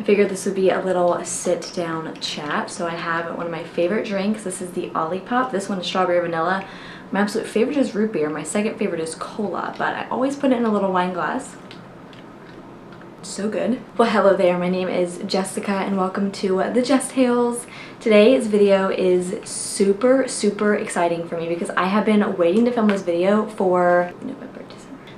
Figured this would be a little sit down chat. So I have one of my favorite drinks. This is the Olipop. This one is strawberry vanilla. My absolute favorite is root beer. My second favorite is cola, but I always put it in a little wine glass. So good. Well, hello there. My name is Jessica and welcome to the Jess Tales. Today's video is super exciting for me because I have been waiting to film this video for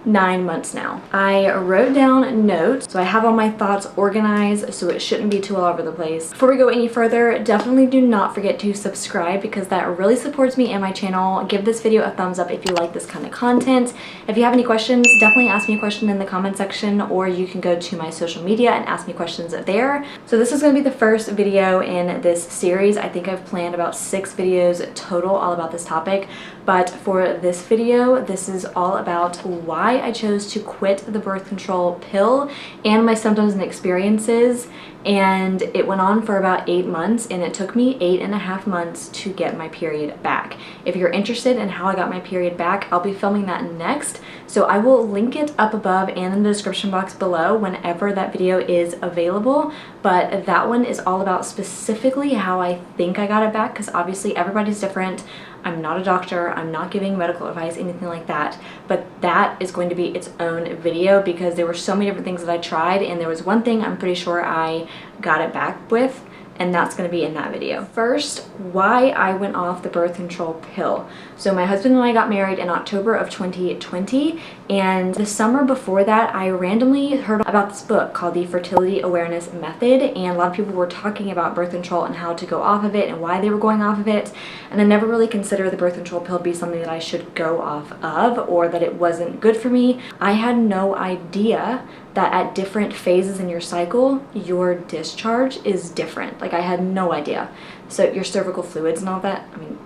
9 months now. I wrote down notes, so I have all my thoughts organized so it shouldn't be too all over the place. Before we go any further, definitely do not forget to subscribe because that really supports me and my channel. Give this video a thumbs up if you like this kind of content. If you have any questions, definitely ask me a question in the comment section, or you can go to my social media and ask me questions there. So this is going to be the first video in this series. I think I've planned about 6 videos total all about this topic, but for this video, this is all about why I chose to quit the birth control pill and my symptoms and experiences. And it went on for about 8 months, and it took me 8.5 months to get my period back. If you're interested in how I got my period back, I'll be filming that next. So I will link it up above and in the description box below whenever that video is available. But that one is all about specifically how I think I got it back, because obviously everybody's different. I'm not a doctor, I'm not giving medical advice, anything like that, but that is going to be its own video because there were so many different things that I tried, and there was one thing I'm pretty sure I got it back with, and that's going to be in that video. First, why I went off the birth control pill. So my husband and I got married in October of 2020, and the summer before that I randomly heard about this book called The Fertility Awareness Method, and a lot of people were talking about birth control and how to go off of it and why they were going off of it, and I never really considered the birth control pill to be something that I should go off of or that it wasn't good for me. I had no idea that at different phases in your cycle, your discharge is different. Like, I had no idea. So your cervical fluids and all that, I mean,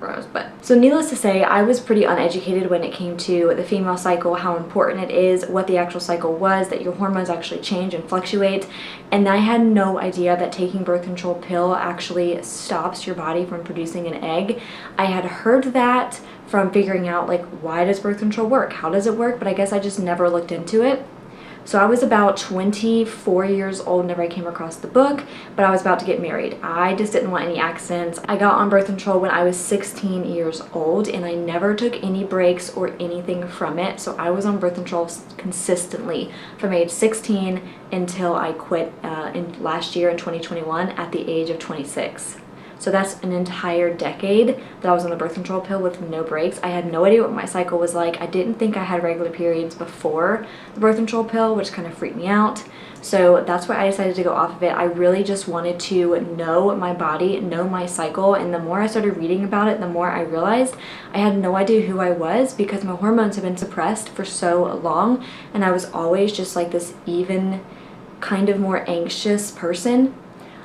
gross. But so needless to say, I was pretty uneducated when it came to the female cycle, how important it is, what the actual cycle was, that your hormones actually change and fluctuate. And I had no idea that taking birth control pill actually stops your body from producing an egg. I had heard that from figuring out, like, why does birth control work? How does it work? But I guess I just never looked into it. So I was about 24 years old whenever I came across the book, but I was about to get married. I just didn't want any accidents. I got on birth control when I was 16 years old, and I never took any breaks or anything from it. So I was on birth control consistently from age 16 until I quit last year in 2021 at the age of 26. So that's an entire decade that I was on the birth control pill with no breaks. I had no idea what my cycle was like. I didn't think I had regular periods before the birth control pill, which kind of freaked me out. So that's why I decided to go off of it. I really just wanted to know my body, know my cycle, and the more I started reading about it, the more I realized I had no idea who I was because my hormones have been suppressed for so long, and I was always just like this even kind of more anxious person.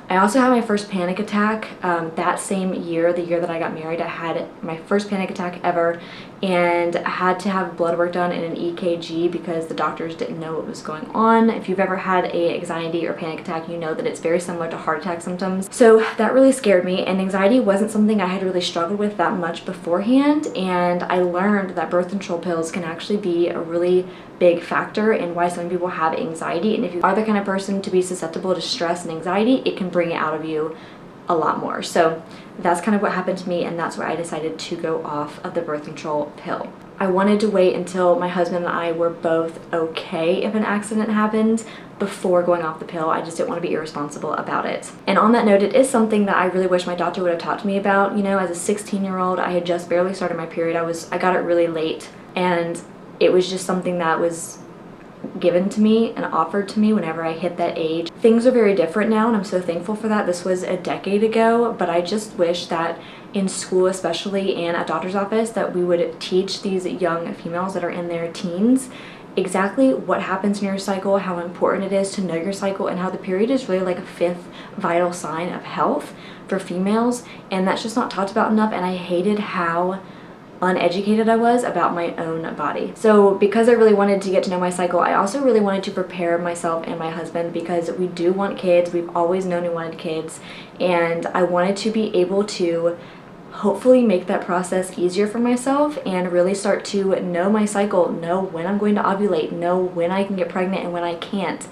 I also had my first panic attack that same year, the year that I got married. I had my first panic attack ever, and I had to have blood work done in an EKG because the doctors didn't know what was going on. If you've ever had a anxiety or panic attack, you know that it's very similar to heart attack symptoms. So that really scared me, and anxiety wasn't something I had really struggled with that much beforehand, and I learned that birth control pills can actually be a really big factor in why some people have anxiety, and if you are the kind of person to be susceptible to stress and anxiety, it can bring it out of you a lot more. So that's kind of what happened to me, and that's why I decided to go off of the birth control pill. I wanted to wait until my husband and I were both okay if an accident happened before going off the pill. I just didn't want to be irresponsible about it. And on that note, it is something that I really wish my doctor would have talked to me about. You know, as a 16-year-old, I had just barely started my period. I got it really late, and it was just something that was given to me and offered to me whenever I hit that age. Things are very different now, and I'm so thankful for that. This was a decade ago, but I just wish that in school especially and at doctor's office that we would teach these young females that are in their teens exactly what happens in your cycle, how important it is to know your cycle, and how the period is really like a 5th vital sign of health for females, and that's just not talked about enough, and I hated how uneducated I was about my own body. So because I really wanted to get to know my cycle, I also really wanted to prepare myself and my husband because we do want kids. We've always known we wanted kids, and I wanted to be able to hopefully make that process easier for myself and really start to know my cycle, know when I'm going to ovulate, know when I can get pregnant and when I can't.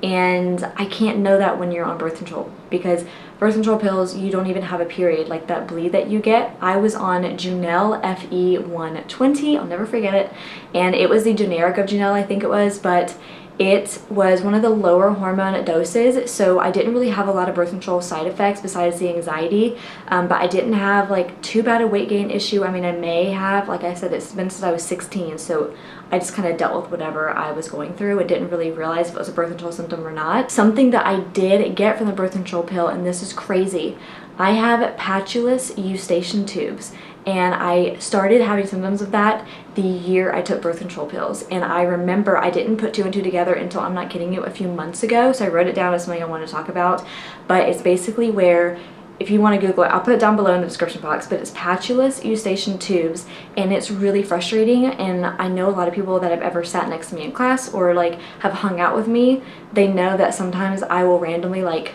and I can't know that when you're on birth control, because birth control pills, you don't even have a period, like that bleed that you get. I was on Junel FE120, I'll never forget it, and it was the generic of Junel, I think it was, but it was one of the lower hormone doses, so I didn't really have a lot of birth control side effects besides the anxiety, but I didn't have like too bad a weight gain issue. I mean, I may have, like I said, it's been since I was 16, so I just kind of dealt with whatever I was going through and didn't really realize if it was a birth control symptom or not. Something that I did get from the birth control pill, and this is crazy, I have patulous eustachian tubes, and I started having symptoms of that the year I took birth control pills. And I remember I didn't put 2 and 2 together until, I'm not kidding you, a few months ago, so I wrote it down as something I want to talk about. But it's basically where, if you want to Google it, I'll put it down below in the description box, but it's patulous eustachian tubes, and it's really frustrating. And I know a lot of people that have ever sat next to me in class or like have hung out with me, they know that sometimes I will randomly like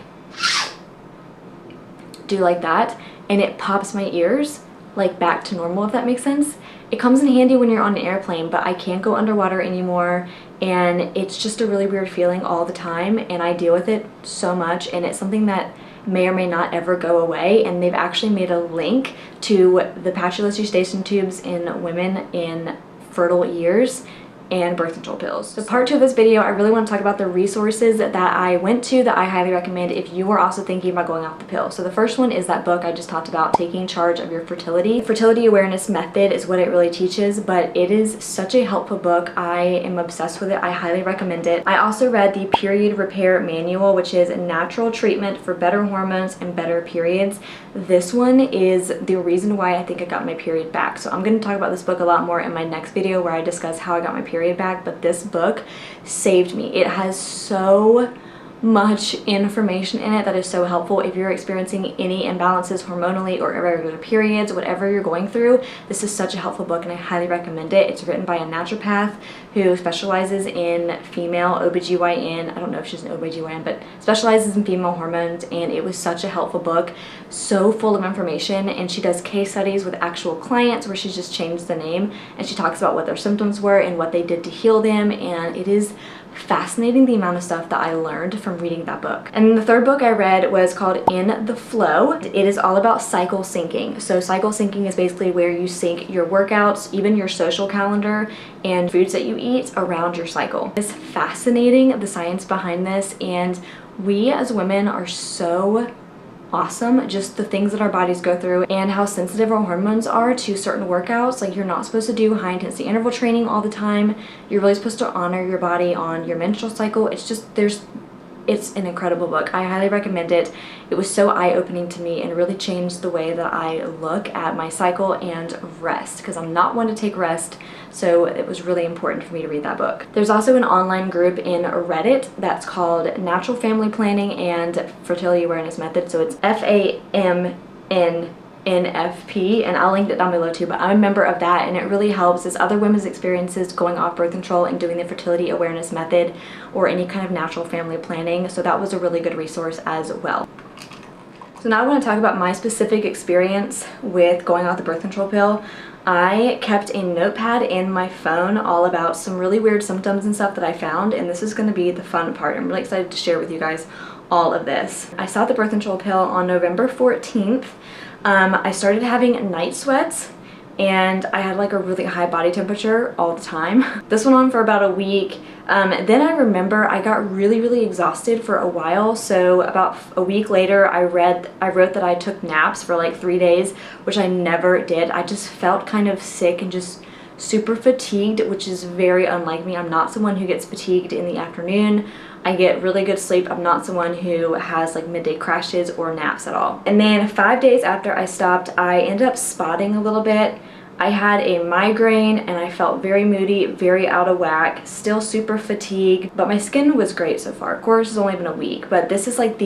do like that, and it pops my ears like back to normal, if that makes sense. It comes in handy when you're on an airplane, but I can't go underwater anymore, and it's just a really weird feeling all the time, and I deal with it so much, and it's something that may or may not ever go away. And they've actually made a link to the patulous eustachian tubes in women in fertile years and birth control pills. So part 2 of this video, I really want to talk about the resources that I went to that I highly recommend if you are also thinking about going off the pill. So the first one is that book I just talked about, Taking Charge of Your Fertility. Fertility awareness method is what it really teaches, but it is such a helpful book. I am obsessed with it. I highly recommend it. I also read the Period Repair Manual, which is a natural treatment for better hormones and better periods. This one is the reason why I think I got my period back. So I'm going to talk about this book a lot more in my next video where I discuss how I got my period back, but this book saved me. It has so much information in it that is so helpful if you're experiencing any imbalances hormonally or irregular periods, whatever you're going through. This is such a helpful book, and I highly recommend it. It's written by a naturopath who specializes in female OBGYN. I don't know if she's an OBGYN, but specializes in female hormones, and it was such a helpful book, so full of information. And she does case studies with actual clients where she's just changed the name, and she talks about what their symptoms were and what they did to heal them, and it is fascinating the amount of stuff that I learned from reading that book. And the third book I read was called In the Flow. It is all about cycle syncing. So cycle syncing is basically where you sync your workouts, even your social calendar, and foods that you eat around your cycle. It's fascinating, the science behind this, and we as women are so awesome, just the things that our bodies go through and how sensitive our hormones are to certain workouts. Like, you're not supposed to do high intensity interval training all the time. You're really supposed to honor your body on your menstrual cycle. It's just, it's an incredible book. I highly recommend it. It was so eye-opening to me and really changed the way that I look at my cycle and rest, because I'm not one to take rest, so it was really important for me to read that book. There's also an online group in Reddit that's called Natural Family Planning and Fertility Awareness Method, so it's FAMNFP, and I'll link it down below too, but I'm a member of that, and it really helps as other women's experiences going off birth control and doing the fertility awareness method or any kind of natural family planning, so that was a really good resource as well. So now I want to talk about my specific experience with going off the birth control pill. I kept a notepad in my phone all about some really weird symptoms and stuff that I found, and this is going to be the fun part. I'm really excited to share with you guys all of this. I stopped the birth control pill on November 14th. I started having night sweats, and I had like a really high body temperature all the time. This went on for about a week. Then I remember I got really exhausted for a while, so about a week later I wrote that I took naps for like 3 days, which I never did. I just felt kind of sick and just super fatigued, which is very unlike me. I'm not someone who gets fatigued in the afternoon. I get really good sleep. I'm not someone who has like midday crashes or naps at all. And then 5 days after I stopped, I ended up spotting a little bit. I had a migraine and I felt very moody, very out of whack, still super fatigued, but my skin was great so far. Of course, it's only been a week, but this is like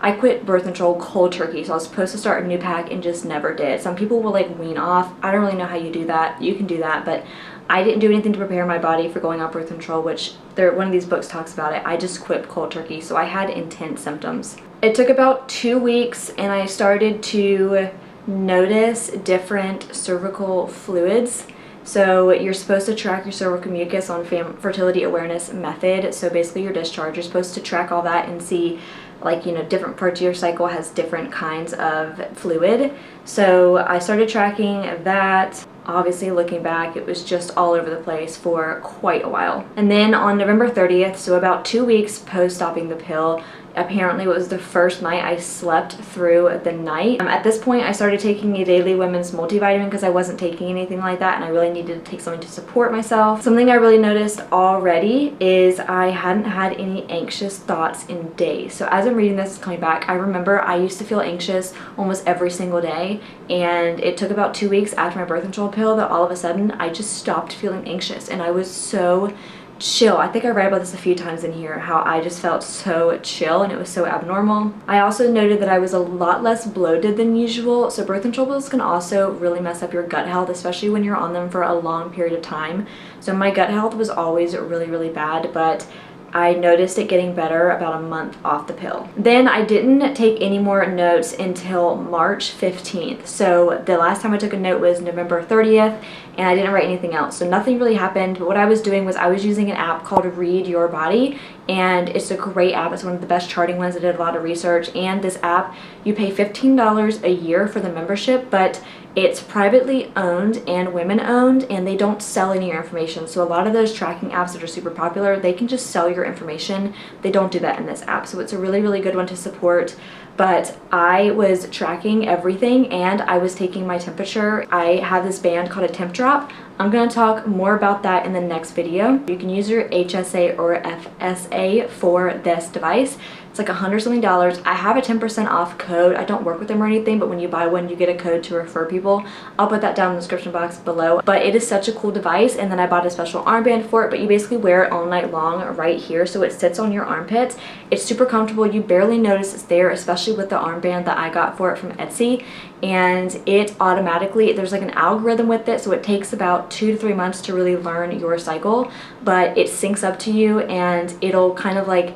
I quit birth control cold turkey, so I was supposed to start a new pack and just never did. Some people will like wean off. I don't really know how you do that. You can do that, but I didn't do anything to prepare my body for going off birth control, which one of these books talks about it. I just quit cold turkey, so I had intense symptoms. It took about 2 weeks and I started to notice different cervical fluids So you're supposed to track your cervical mucus on fertility awareness method. So basically your discharge, you're supposed to track all that and see, like, you know, different parts of your cycle has different kinds of fluid. So I started tracking that. Obviously, looking back, it was just all over the place for quite a while. And then on November 30th, so about 2 weeks post stopping the pill, apparently it was the first night I slept through the night. At this point, I started taking a daily women's multivitamin because I wasn't taking anything like that and I really needed to take something to support myself. Something I really noticed already is I hadn't had any anxious thoughts in days. So as I'm reading this, coming back, I remember I used to feel anxious almost every single day, and it took about 2 weeks after my birth control pill that all of a sudden I just stopped feeling anxious, and I was so chill. I think I read about this a few times in here, how I just felt so chill and it was so abnormal. I also noted that I was a lot less bloated than usual. So birth control pills can also really mess up your gut health, especially when you're on them for a long period of time. So my gut health was always really, really bad, but I noticed it getting better about a month off the pill. Then I didn't take any more notes until March 15th. So the last time I took a note was November 30th, and I didn't write anything else. So nothing really happened, but what I was doing was I was using an app called Read Your Body, and it's a great app. It's one of the best charting ones. I did a lot of research, and this app, you pay $15 a year for the membership, but it's privately owned and women owned, and they don't sell any of your information. So a lot of those tracking apps that are super popular, they can just sell your information. They don't do that in this app. So it's a really, really good one to support. But I was tracking everything and I was taking my temperature. I have this band called a temp drop. I'm going to talk more about that in the next video. You can use your HSA or FSA for this device. It's like $100 something. I have a 10% off code. I don't work with them or anything, but when you buy one, you get a code to refer people. I'll put that down in the description box below. But it is such a cool device, and then I bought a special armband for it, but you basically wear it all night long right here, so it sits on your armpit. It's super comfortable. You barely notice it's there, especially with the armband that I got for it from Etsy. And it automatically, there's like an algorithm with it, so it takes about 2 to 3 months to really learn your cycle, but it syncs up to you and it'll kind of like,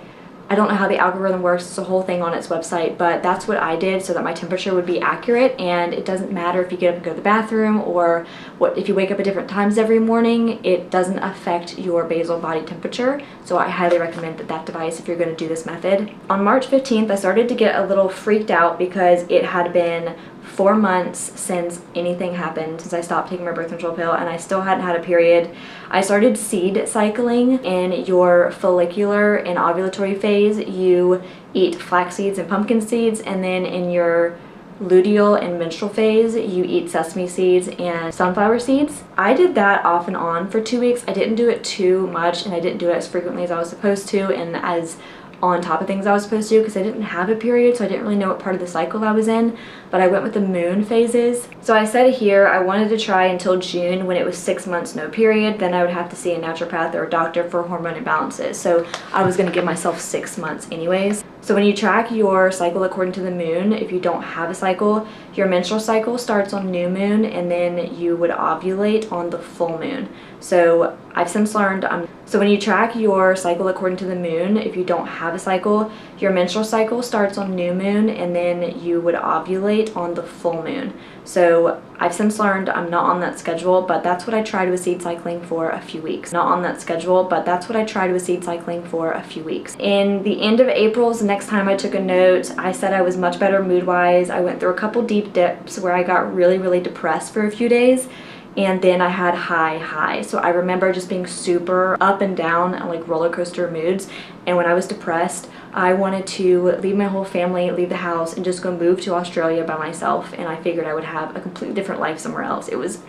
I don't know how the algorithm works, it's a whole thing on its website, but that's what I did so that my temperature would be accurate, and it doesn't matter if you get up and go to the bathroom or if you wake up at different times every morning, it doesn't affect your basal body temperature. So I highly recommend that device if you're going to do this method. On March 15th, I started to get a little freaked out because it had been 4 months since anything happened, since I stopped taking my birth control pill, and I still hadn't had a period. I started seed cycling. In your follicular and ovulatory phase, you eat flax seeds and pumpkin seeds, and then in your luteal and menstrual phase, you eat sesame seeds and sunflower seeds. I did that off and on for 2 weeks. I didn't do it too much, and I didn't do it as frequently as I was supposed to and as on top of things I was supposed to, because I didn't have a period, so I didn't really know what part of the cycle I was in, but I went with the moon phases. So I said here I wanted to try until June, when it was 6 months no period. Then I would have to see a naturopath or a doctor for hormone imbalances, so I was going to give myself 6 months anyways. So when you track your cycle according to the moon, if you don't have a cycle, your menstrual cycle starts on new moon, and then you would ovulate on the full moon. So I've since learned, so when you track your cycle according to the moon, if you don't have a cycle, your menstrual cycle starts on new moon, and then you would ovulate on the full moon. So I've since learned I'm not on that schedule, but that's what I tried with seed cycling for a few weeks. Not on that schedule, but that's what I tried with seed cycling for a few weeks. In the end of April, the next time I took a note, I said I was much better mood-wise. I went through a couple deep dips where I got really, really depressed for a few days, and then I had high. So I remember just being super up and down, like roller coaster moods. And when I was depressed, I wanted to leave my whole family, leave the house, and just go move to Australia by myself. And I figured I would have a completely different life somewhere else. It was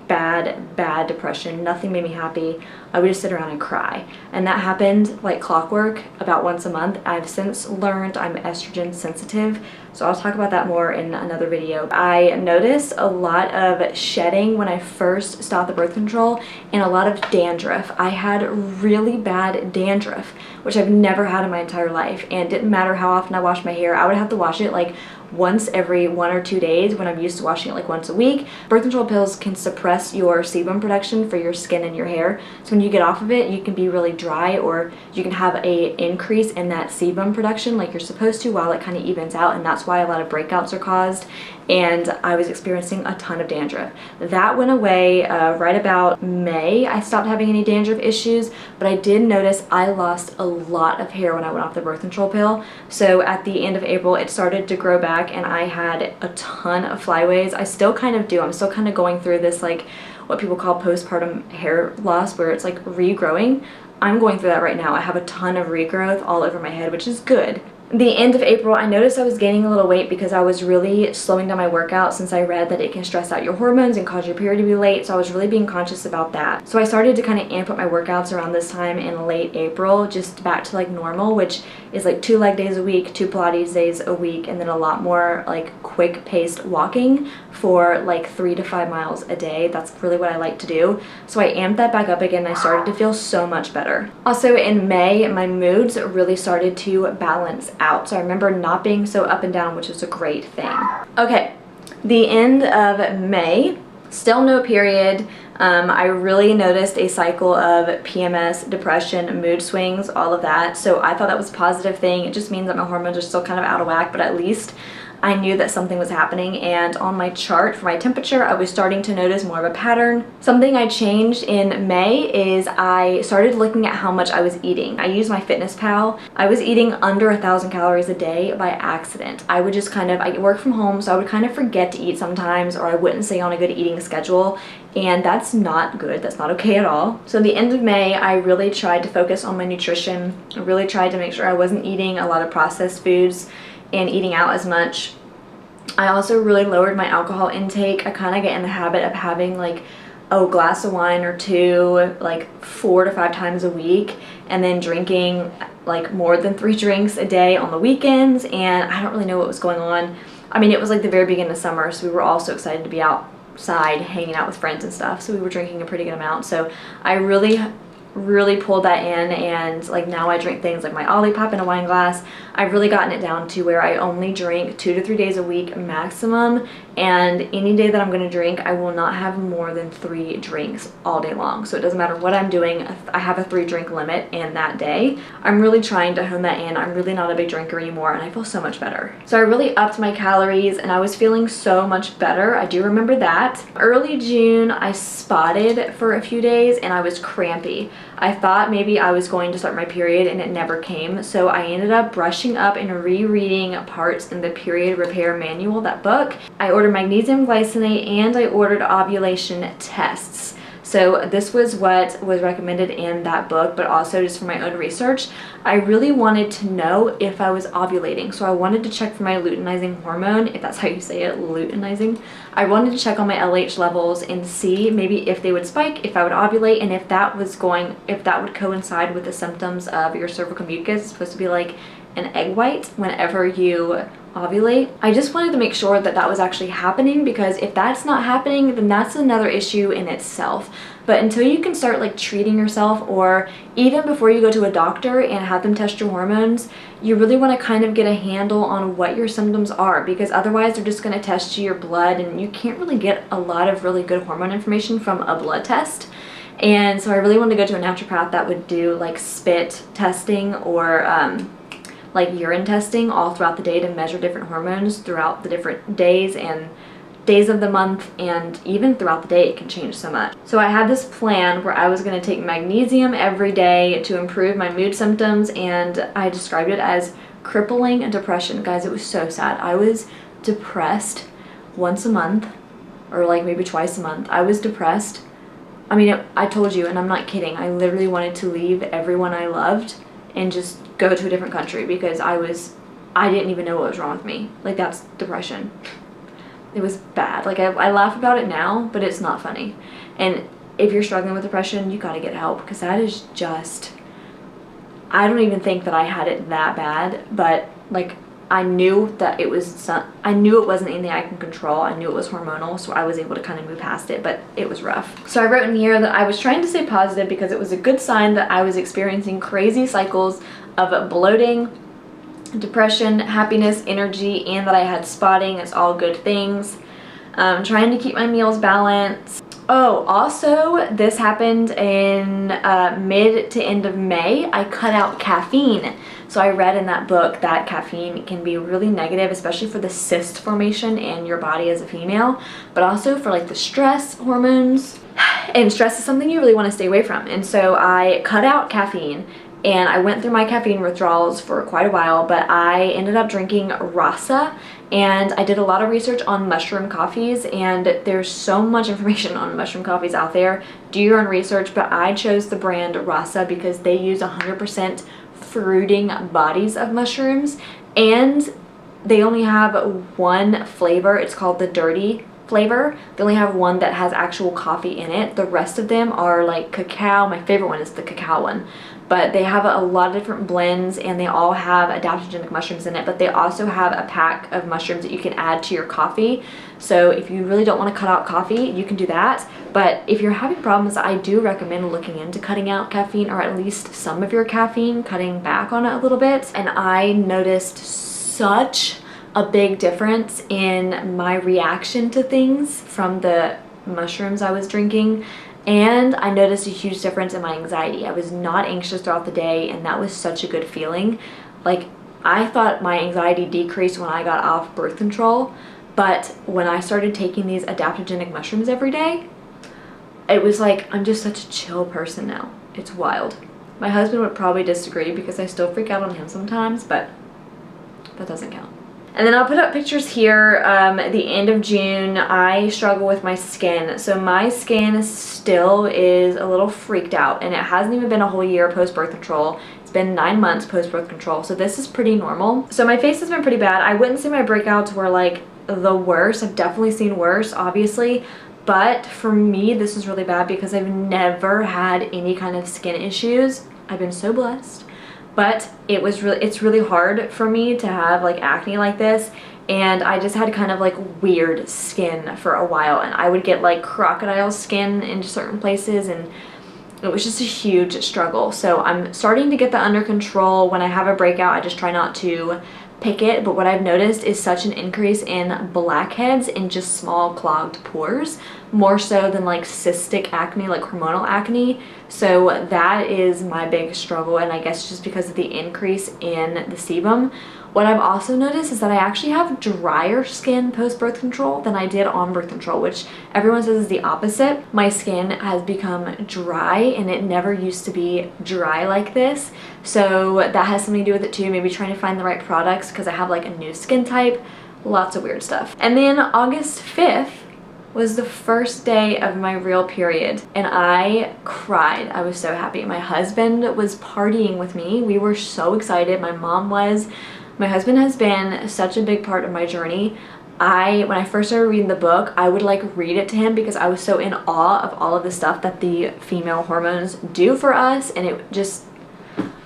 bad depression. Nothing made me happy. I would just sit around and cry. And that happened like clockwork about once a month. I've since learned I'm estrogen sensitive, so I'll talk about that more in another video. I noticed a lot of shedding when I first stopped the birth control, and a lot of dandruff. I had really bad dandruff, which I've never had in my entire life, and it didn't matter how often I washed my hair. I would have to wash it like once every 1 or 2 days when I'm used to washing it like once a week. Birth control pills can suppress your sebum production for your skin and your hair. So when you get off of it, you can be really dry, or you can have a increase in that sebum production like you're supposed to, while it kind of evens out, and that's that's why a lot of breakouts are caused, and I was experiencing a ton of dandruff. That went away right about May. I stopped having any dandruff issues, but I did notice I lost a lot of hair when I went off the birth control pill. So at the end of April, it started to grow back and I had a ton of flyaways. I still kind of do. I'm still kind of going through this, like, what people call postpartum hair loss, where it's like regrowing. I'm going through that right now. I have a ton of regrowth all over my head, which is good. The end of April, I noticed I was gaining a little weight because I was really slowing down my workout, since I read that it can stress out your hormones and cause your period to be late, so I was really being conscious about that. So I started to kind of amp up my workouts around this time in late April, just back to like normal, which is like 2 leg days a week, 2 Pilates days a week, and then a lot more like quick paced walking for like 3 to 5 miles a day. That's really what I like to do. So I amped that back up again and I started to feel so much better. Also in May, my moods really started to balance out. So I remember not being so up and down, which is a great thing. Okay, the end of May, still no period. I really noticed a cycle of PMS, depression, mood swings, all of that. So I thought that was a positive thing. It just means that my hormones are still kind of out of whack, but at least I knew that something was happening. And on my chart for my temperature, I was starting to notice more of a pattern. Something I changed in May is I started looking at how much I was eating. I used my FitnessPal. I was eating under 1,000 calories a day by accident. I would just I work from home, so I would kind of forget to eat sometimes, or I wouldn't stay on a good eating schedule. And that's not good. That's not okay at all. So at the end of May, I really tried to focus on my nutrition. I really tried to make sure I wasn't eating a lot of processed foods and eating out as much. I also really lowered my alcohol intake. I kind of get in the habit of having like a glass of wine or 2 like 4 to 5 times a week, and then drinking like more than 3 drinks a day on the weekends, and I don't really know what was going on. I mean, it was like the very beginning of summer, so we were all so excited to be outside hanging out with friends and stuff, so we were drinking a pretty good amount. So I really pulled that in, and like now I drink things like my Olipop in a wine glass. I've really gotten it down to where I only drink 2 to 3 days a week maximum, and any day that I'm going to drink, I will not have more than 3 drinks all day long. So it doesn't matter what I'm doing, I have a 3 drink limit in that day. I'm really trying to hone that in. I'm really not a big drinker anymore, and I feel so much better. So I really upped my calories and I was feeling so much better. I do remember that. Early June, I spotted for a few days and I was crampy. I thought maybe I was going to start my period and it never came, so I ended up brushing up and rereading parts in the Period Repair Manual, that book. I ordered magnesium glycinate and I ordered ovulation tests. So this was what was recommended in that book, but also just for my own research, I really wanted to know if I was ovulating. So I wanted to check for my luteinizing hormone, if that's how you say it, luteinizing. I wanted to check on my LH levels and see maybe if they would spike, if I would ovulate, and if that would coincide with the symptoms of your cervical mucus. It's supposed to be like an egg white whenever you ovulate. I just wanted to make sure that that was actually happening, because if that's not happening, then that's another issue in itself. But until you can start like treating yourself, or even before you go to a doctor and have them test your hormones, you really want to kind of get a handle on what your symptoms are, because otherwise they're just going to test your blood and you can't really get a lot of really good hormone information from a blood test. And so I really wanted to go to a naturopath that would do like spit testing or like urine testing all throughout the day to measure different hormones throughout the different days and days of the month, and even throughout the day it can change so much. So I had this plan where I was going to take magnesium every day to improve my mood symptoms, and I described it as crippling depression. Guys, it was so sad. I was depressed once a month, or like maybe twice a month. I was depressed. I mean, I told you, and I'm not kidding, I literally wanted to leave everyone I loved and just go to a different country, because I didn't even know what was wrong with me. Like, that's depression. It was bad. Like, I laugh about it now, but it's not funny. And if you're struggling with depression, you gotta get help, because that is just, I don't even think that I had it that bad, but like, I knew that it was, I knew it wasn't anything I can control. I knew it was hormonal, so I was able to kind of move past it, but it was rough. So I wrote in here that I was trying to stay positive because it was a good sign that I was experiencing crazy cycles of bloating, depression, happiness, energy, and that I had spotting. It's all good things. Trying to keep my meals balanced. Oh, also, this happened in mid to end of May. I cut out caffeine. So I read in that book that caffeine can be really negative, especially for the cyst formation in your body as a female, but also for like the stress hormones. And stress is something you really want to stay away from. And so I cut out caffeine, and I went through my caffeine withdrawals for quite a while, but I ended up drinking Rasa, and I did a lot of research on mushroom coffees, and there's so much information on mushroom coffees out there. Do your own research, but I chose the brand Rasa because they use 100% fruiting bodies of mushrooms, and they only have one flavor. It's called the dirty flavor. They only have one that has actual coffee in it. The rest of them are like cacao. My favorite one is the cacao one, but they have a lot of different blends, and they all have adaptogenic mushrooms in it, but they also have a pack of mushrooms that you can add to your coffee. So if you really don't want to cut out coffee, you can do that. But if you're having problems, I do recommend looking into cutting out caffeine, or at least some of your caffeine, cutting back on it a little bit. And I noticed such a big difference in my reaction to things from the mushrooms I was drinking. And I noticed a huge difference in my anxiety. I was not anxious throughout the day, and that was such a good feeling. Like, I thought my anxiety decreased when I got off birth control, but when I started taking these adaptogenic mushrooms every day, it was like, I'm just such a chill person now. It's wild. My husband would probably disagree because I still freak out on him sometimes, but that doesn't count. And then I'll put up pictures here. At the end of June, I struggle with my skin. So my skin still is a little freaked out, and it hasn't even been a whole year post-birth control. It's been 9 months post-birth control, so this is pretty normal. So my face has been pretty bad. I wouldn't say my breakouts were like the worst. I've definitely seen worse, obviously. But for me, this is really bad because I've never had any kind of skin issues. I've been so blessed. But it's really hard for me to have like acne like this, and I just had kind of like weird skin for a while, and I would get like crocodile skin in certain places, and it was just a huge struggle. So I'm starting to get that under control. When I have a breakout, I just try not to pick it, but what I've noticed is such an increase in blackheads and just small clogged pores, more so than like cystic acne, like hormonal acne. So that is my big struggle, and I guess just because of the increase in the sebum. What I've also noticed is that I actually have drier skin post-birth control than I did on birth control, which everyone says is the opposite. My skin has become dry, and it never used to be dry like this. So that has something to do with it too, maybe trying to find the right products because I have like a new skin type, lots of weird stuff. And then August 5th was the first day of my real period, and I cried. I was so happy. My husband was partying with me. We were so excited. My mom was. My husband has been such a big part of my journey. When I first started reading the book, I would like read it to him because I was so in awe of all of the stuff that the female hormones do for us, and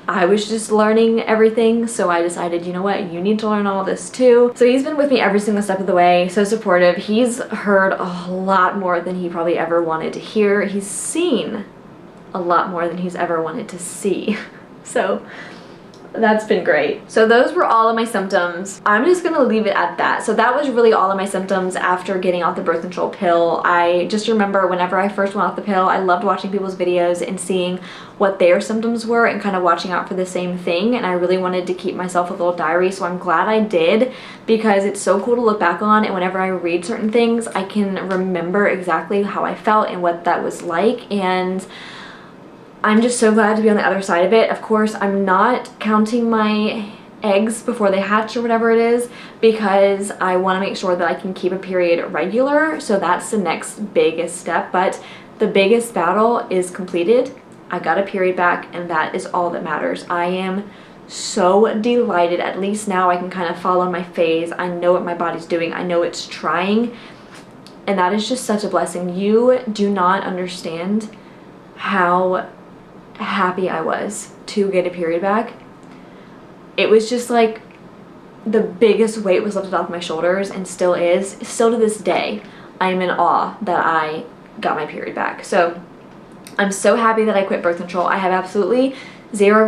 I was just learning everything, so I decided, you know what, you need to learn all of this too. So he's been with me every single step of the way, so supportive. He's heard a lot more than he probably ever wanted to hear. He's seen a lot more than he's ever wanted to see. So that's been great. So those were all of my symptoms. I'm just gonna leave it at that. So that was really all of my symptoms after getting off the birth control pill. I just remember whenever I first went off the pill, I loved watching people's videos and seeing what their symptoms were and kind of watching out for the same thing, and I really wanted to keep myself a little diary, so I'm glad I did because it's so cool to look back on, and whenever I read certain things, I can remember exactly how I felt and what that was like, and I'm just so glad to be on the other side of it. Of course, I'm not counting my eggs before they hatch or whatever it is because I want to make sure that I can keep a period regular, so that's the next biggest step. But the biggest battle is completed. I got a period back, and that is all that matters. I am so delighted. At least now I can kind of follow my phase. I know what my body's doing. I know it's trying, and that is just such a blessing. You do not understand how happy I was to get a period back. It was just like the biggest weight was lifted off my shoulders, and still is. Still to this day, I am in awe that I got my period back. So I'm so happy that I quit birth control. I have absolutely zero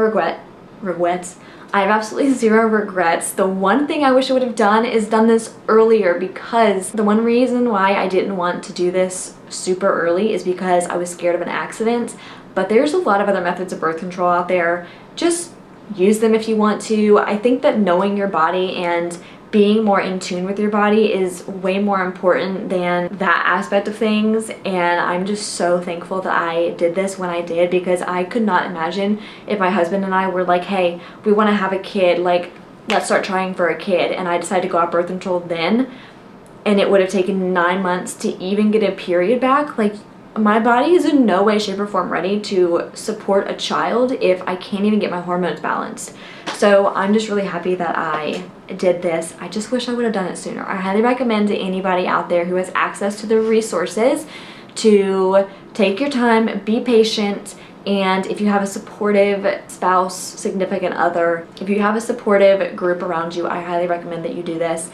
regrets. I have absolutely zero regrets. The one thing I wish I would have done is done this earlier, because the one reason why I didn't want to do this super early is because I was scared of an accident. But there's a lot of other methods of birth control out there. Just use them if you want to. I think that knowing your body and being more in tune with your body is way more important than that aspect of things, and I'm just so thankful that I did this when I did, because I could not imagine if my husband and I were like, hey, we want to have a kid, like let's start trying for a kid, and I decided to go off birth control then, and it would have taken 9 months to even get a period back. Like, my body is in no way, shape, or form ready to support a child if I can't even get my hormones balanced. So I'm just really happy that I did this. I just wish I would have done it sooner. I highly recommend to anybody out there who has access to the resources to take your time, be patient, and if you have a supportive spouse, significant other, if you have a supportive group around you, I highly recommend that you do this.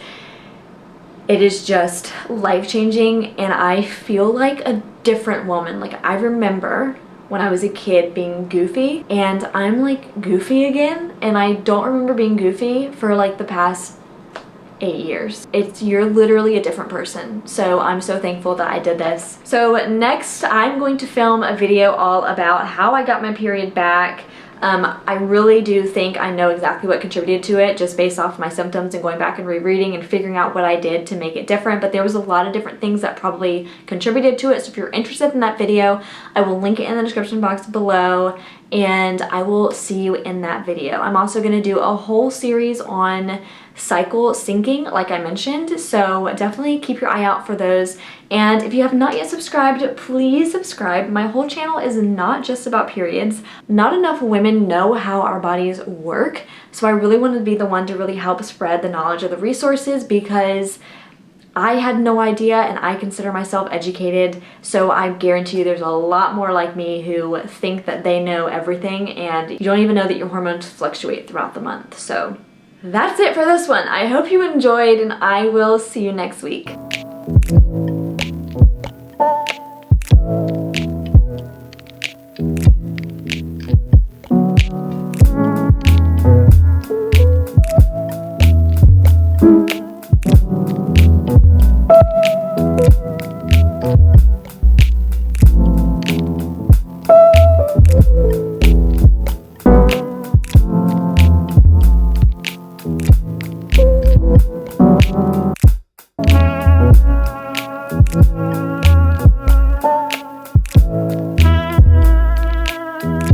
It is just life-changing, and I feel like a different woman. Like, I remember when I was a kid being goofy, and I'm like goofy again, and I don't remember being goofy for like the past 8 years. You're literally a different person. So I'm so thankful that I did this. So next, I'm going to film a video all about how I got my period back. I really do think I know exactly what contributed to it, just based off my symptoms and going back and rereading and figuring out what I did to make it different, but there was a lot of different things that probably contributed to it. So if you're interested in that video, I will link it in the description box below, and I will see you in that video. I'm also going to do a whole series on cycle syncing, like I mentioned, so definitely keep your eye out for those. And if you have not yet subscribed, please subscribe. My whole channel is not just about periods. Not enough women know how our bodies work, so I really wanted to be the one to really help spread the knowledge of the resources, because I had no idea, and I consider myself educated, so I guarantee you there's a lot more like me who think that they know everything, and you don't even know that your hormones fluctuate throughout the month. So that's it for this one. I hope you enjoyed, and I will see you next week.